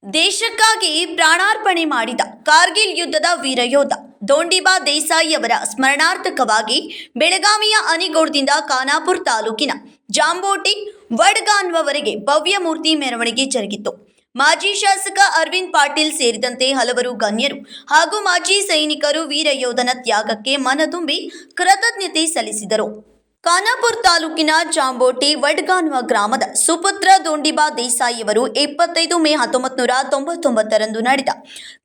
ದೇಶಕ್ಕಾಗಿ ಪ್ರಾಣಾರ್ಪಣೆ ಮಾಡಿದ ಕಾರ್ಗಿಲ್ ಯುದ್ಧದ ವೀರಯೋಧ ದೊಂಡಿಬಾ ದೇಸಾಯಿ ಅವರ ಸ್ಮರಣಾರ್ಥಕವಾಗಿ ಬೆಳಗಾವಿಯ ಅನಿಗೋಳದಿಂದ ಖಾನಾಪುರ ತಾಲೂಕಿನ ಜಾಂಬೋಟಿ ವಡ್ಗಾನ್ವವರೆಗೆ ಭವ್ಯ ಮೂರ್ತಿ ಮೆರವಣಿಗೆ ಜರುಗಿತು. ಮಾಜಿ ಶಾಸಕ ಅರವಿಂದ್ ಪಾಟೀಲ್ ಸೇರಿದಂತೆ ಹಲವರು ಗಣ್ಯರು ಹಾಗೂ ಮಾಜಿ ಸೈನಿಕರು ವೀರಯೋಧನ ತ್ಯಾಗಕ್ಕೆ ಮನತುಂಬಿ ಕೃತಜ್ಞತೆ ಸಲ್ಲಿಸಿದರು. ಖಾನಾಪುರ ತಾಲೂಕಿನ ಜಾಂಬೋಟಿ ವಡ್ಗಾನ್ವ ಗ್ರಾಮದ ಸುಪುತ್ರ ದೊಂಡಿಬಾ ದೇಸಾಯಿಯವರು 25 ಮೇ 1999ರಂದು ನಡೆದ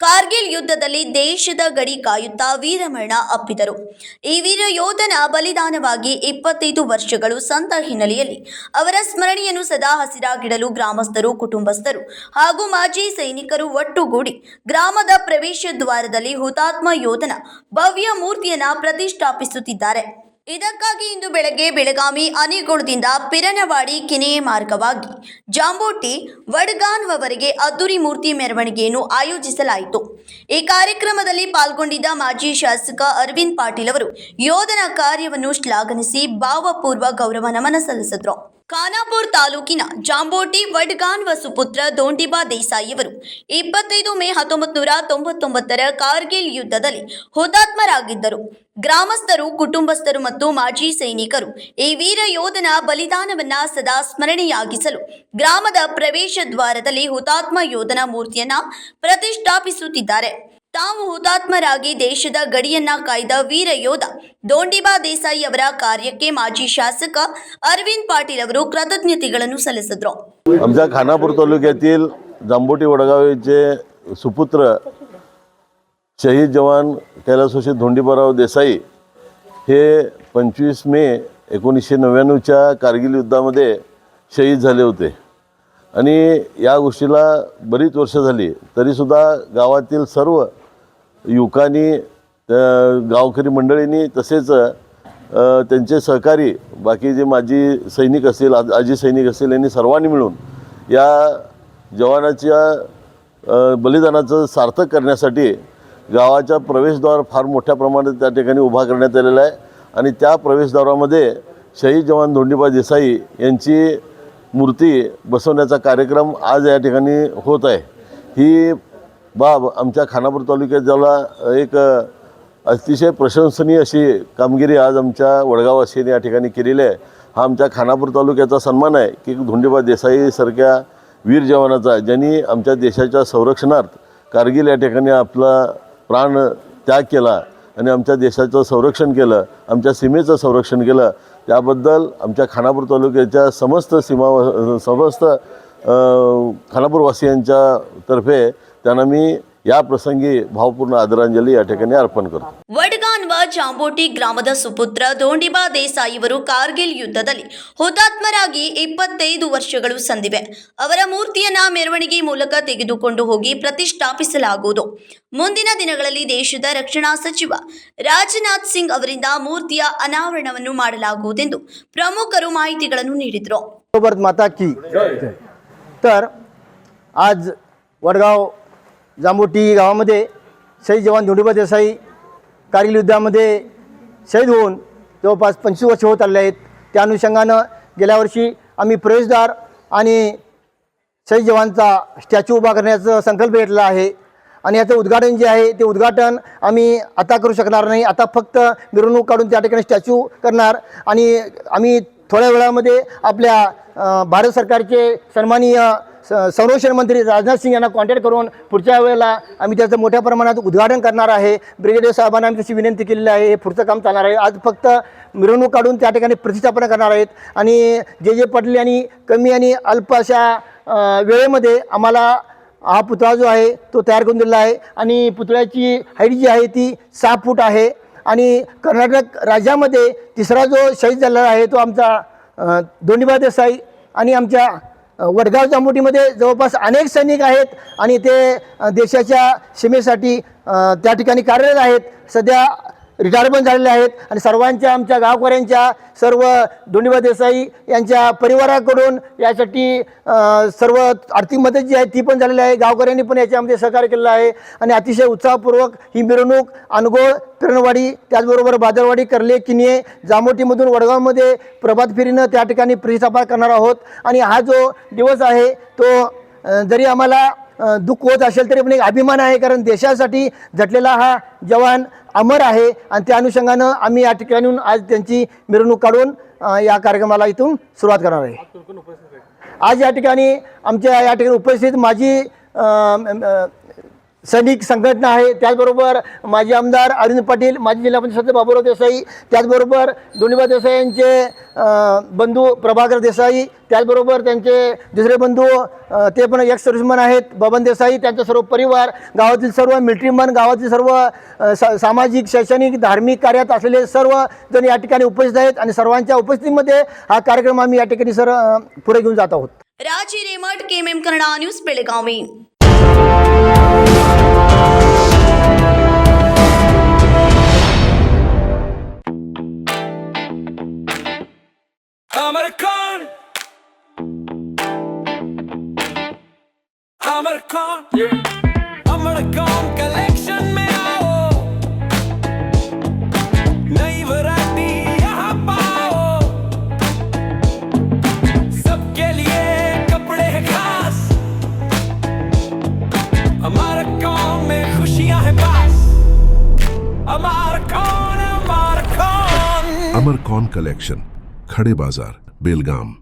ಕಾರ್ಗಿಲ್ ಯುದ್ಧದಲ್ಲಿ ದೇಶದ ಗಡಿ ಕಾಯುತ್ತಾ ವೀರಮರಣ ಅಪ್ಪಿದರು. ಈ ವೀರ ಯೋಧನ ಬಲಿದಾನವಾಗಿ 25 ವರ್ಷಗಳು ಸಂದ ಹಿನ್ನೆಲೆಯಲ್ಲಿ ಅವರ ಸ್ಮರಣೆಯನ್ನು ಸದಾ ಹಸಿರಾಗಿಡಲು ಗ್ರಾಮಸ್ಥರು, ಕುಟುಂಬಸ್ಥರು ಹಾಗೂ ಮಾಜಿ ಸೈನಿಕರು ಒಟ್ಟುಗೂಡಿ ಗ್ರಾಮದ ಪ್ರವೇಶ ದ್ವಾರದಲ್ಲಿ ಹುತಾತ್ಮ ಯೋಧನ ಭವ್ಯ ಮೂರ್ತಿಯನ್ನು ಪ್ರತಿಷ್ಠಾಪಿಸುತ್ತಿದ್ದಾರೆ. ಇದಕ್ಕಾಗಿ ಇಂದು ಬೆಳಗ್ಗೆ ಬೆಳಗಾವಿ ಅನಿಗೋಳದಿಂದ ಪಿರನವಾಡಿ ಕೆನೆಯ ಮಾರ್ಗವಾಗಿ ಜಾಂಬೋಟಿ ವಡ್ಗಾನ್ವವರೆಗೆ ಅದ್ದೂರಿ ಮೂರ್ತಿ ಮೆರವಣಿಗೆಯನ್ನು ಆಯೋಜಿಸಲಾಯಿತು. ಈ ಕಾರ್ಯಕ್ರಮದಲ್ಲಿ ಪಾಲ್ಗೊಂಡಿದ್ದ ಮಾಜಿ ಶಾಸಕ ಅರವಿಂದ್ ಪಾಟೀಲ್ ಅವರು ಯೋಧನ ಕಾರ್ಯವನ್ನು ಶ್ಲಾಘಿಸಿ ಭಾವಪೂರ್ವ ಗೌರವ ನಮನ ಸಲ್ಲಿಸಿದರು. ಖಾನಾಪುರ ತಾಲೂಕಿನ ಜಾಂಬೋಟಿ ವಡ್ಗಾನ್ವ ಸುಪುತ್ರ ದೊಂಡಿಬಾ ದೇಸಾಯಿಯವರು 25 ಮೇ 1999ರ ಕಾರ್ಗಿಲ್ ಯುದ್ಧದಲ್ಲಿ ಹುತಾತ್ಮರಾಗಿದ್ದರು. ಗ್ರಾಮಸ್ಥರು, ಕುಟುಂಬಸ್ಥರು ಮತ್ತು ಮಾಜಿ ಸೈನಿಕರು ಈ ವೀರ ಯೋಧನ ಬಲಿದಾನವನ್ನ ಸದಾ ಸ್ಮರಣೆಯಾಗಿಸಲು ಗ್ರಾಮದ ಪ್ರವೇಶ ದ್ವಾರದಲ್ಲಿ ಹುತಾತ್ಮ ಯೋಧನ ಮೂರ್ತಿಯನ್ನ ಪ್ರತಿಷ್ಠಾಪಿಸುತ್ತಿದ್ದಾರೆ. ತಾವು ಹುತಾತ್ಮರಾಗಿ ದೇಶದ ಗಡಿಯನ್ನ ಕಾಯ್ದ ವೀರ ಯೋಧ ದೊಂಡಿಬಾ देसाई ಅವರ ಕಾರ್ಯಕ್ಕೆ ಮಾಜी शासक अरविंद पाटील ಅವರು कृतज्ञतेಗಳನ್ನು सಲ್ಲಿಸಿದರು. आमच्या खानापूर तालुक्यातील जांबोटी वडगावचे सुपुत्र शहीद जवान कैलासवासी धोंडीबाराव देसाई हे 25 मे 1999च्या कारगिल युद्धामध्ये शहीद झाले होते आणि या गोष्टीला बरीच वर्ष झाली तरीसुद्धा गावातील सर्व युवकांनी, गावकरी मंडळींनी तसेच त्यांचे सहकारी बाकी जे माजी सैनिक असतील, आजी सैनिक असतील यांनी सर्वांनी मिळून या जवानाच्या बलिदानाचं सार्थक करण्यासाठी गावाच्या प्रवेशद्वार फार मोठ्या प्रमाणात त्या ठिकाणी उभा करण्यात आलेला आहे आणि त्या प्रवेशद्वारामध्ये शहीद जवान धोंडीबा देसाई यांची मूर्ती बसवण्याचा कार्यक्रम आज या ठिकाणी होत आहे. ही बाब आमच्या खानापूर तालुक्यात ज्याला एक अतिशय प्रशंसनीय अशी कामगिरी आज आमच्या वडगाववासियांनी या ठिकाणी केलेली आहे. हा आमच्या खानापूर तालुक्याचा सन्मान आहे की धोंडीबा देसाईसारख्या वीर जवानाचा ज्यांनी आमच्या देशाच्या संरक्षणार्थ कारगिल या ठिकाणी आपला प्राण त्याग केला आणि आमच्या देशाचं संरक्षण केलं, आमच्या सीमेचं संरक्षण केलं, त्याबद्दल आमच्या खानापूर तालुक्याच्या समस्त खानापूरवासियांच्या तर्फे त्यांना मी या प्रसंगी भावपूर्ण आदरांजली या ठिकाणी अर्पण करतो. ವಡ್ಗಾನ್ವ ಜಾಂಬೋಟಿ ಗ್ರಾಮದ ಸುಪುತ್ರ ದೊಂಡಿಬಾ ದೇಸಾಯಿಯವರು ಕಾರ್ಗಿಲ್ ಯುದ್ಧದಲ್ಲಿ ಹುತಾತ್ಮರಾಗಿ 25 ವರ್ಷಗಳು ಸಂದಿವೆ. ಅವರ ಮೂರ್ತಿಯನ್ನ ಮೆರವಣಿಗೆ ಮೂಲಕ ತೆಗೆದುಕೊಂಡು ಹೋಗಿ ಪ್ರತಿಷ್ಠಾಪಿಸಲಾಗುವುದು. ಮುಂದಿನ ದಿನಗಳಲ್ಲಿ ದೇಶದ ರಕ್ಷಣಾ ಸಚಿವ ರಾಜನಾಥ್ ಸಿಂಗ್ ಅವರಿಂದ ಮೂರ್ತಿಯ ಅನಾವರಣವನ್ನು ಮಾಡಲಾಗುವುದೆಂದು ಪ್ರಮುಖರು ಮಾಹಿತಿಗಳನ್ನು ನೀಡಿದರು. माता की तर आज वडगाव जांबोटी गावामध्ये शहीद जवान धोंडीबा देसाई कारगिल युद्धामध्ये शहीद होऊन जवळपास 25 वर्ष होत आले आहेत. त्या अनुषंगानं गेल्या वर्षी आम्ही प्रवेशद्वार आणि शहीद जवानचा स्टॅच्यू उभा करण्याचा संकल्प घेतला आहे आणि याचं उद्घाटन जे आहे ते उद्घाटन आम्ही आता करू शकणार नाही. आता फक्त मिरवणूक काढून त्या ठिकाणी स्टॅच्यू करणार आणि आम्ही थोड्या वेळामध्ये आपल्या भारत सरकारचे सन्माननीय संरक्षण मंत्री राजनाथ सिंग यांना कॉन्टॅक्ट करून पुढच्या वेळेला आम्ही त्याचं मोठ्या प्रमाणात उद्घाटन करणार आहे. ब्रिगेडियर साहेबांना आम्ही तशी विनंती केलेली आहे. हे पुढचं काम चालणार आहे. आज फक्त मिरवणूक काढून त्या ठिकाणी प्रतिष्ठापना करणार आहेत आणि जे पडले आणि कमी आणि अल्प अशा वेळेमध्ये आम्हाला हा पुतळा जो आहे तो तयार करून दिलेला आहे आणि पुतळ्याची हाईट जी आहे ती 6 फूट आहे आणि कर्नाटक राज्यामध्ये तिसरा जो शहीद झालेला आहे तो आमचा धोंडीबा देसाई आणि आमच्या वडगाव जांबोटीमध्ये जवळपास अनेक सैनिक आहेत आणि ते देशाच्या सीमेसाठी त्या ठिकाणी कार्यरत आहेत. सध्या रिटायर पण झालेले आहेत आणि सर्वांच्या आमच्या गावकऱ्यांच्या सर्व धोंडीबा देसाई यांच्या परिवाराकडून यासाठी सर्व आर्थिक मदत जी आहे ती पण झालेली आहे. गावकऱ्यांनी पण याच्यामध्ये सहकार्य केलेलं आहे आणि अतिशय उत्साहपूर्वक ही मिरवणूक अनगोळ, पिरणवाडी, त्याचबरोबर बाजारवाडी, कर्ले, किनिये, जांबोटीमधून वडगावमध्ये प्रभात फेरीनं त्या ठिकाणी प्रतिष्ठापना करणार आहोत. आणि हा जो दिवस आहे तो जरी आम्हाला दुःख होत असेल तरी पण एक अभिमान आहे, कारण देशासाठी झटलेला हा जवान अमर आहे आणि त्या अनुषंगानं आम्ही या ठिकाणून आज त्यांची मिरवणूक काढून या कार्यक्रमाला इथून सुरुवात करणार आहे. आज या ठिकाणी आमच्या या ठिकाणी उपस्थित माझी सैनिक संघटना आहे, त्याचबरोबर माजी आमदार अरविंद पाटील, माजी जिल्हा पंचायत सदस्य बाबूराव देसाई, त्याचबरोबर दोंडीबा देसाई यांचे बंधू प्रभाकर देसाई, त्याचबरोबर त्यांचे दुसरे बंधू ते पण एक सर्व्हिसमन आहेत बबन देसाई, त्यांचा सर्व परिवार, गावातील सर्व मिलिटरीमन, गावातील सर्व सामाजिक शैक्षणिक धार्मिक कार्यात असलेले सर्व जण या ठिकाणी उपस्थित आहेत आणि सर्वांच्या उपस्थितीमध्ये हा कार्यक्रम आम्ही या ठिकाणी पुढे घेऊन जात आहोत. Raj Hiremath, KMM Kannada news, Belagavi. American, American collection में आओ, नई वैरायटी यहाँ पाओ, सबके लिए कपड़े हैं खास, American में खुशियाँ हैं पास, American, American. अमरकॉन कलेक्शन, खड़े बाजार, बेलगाम.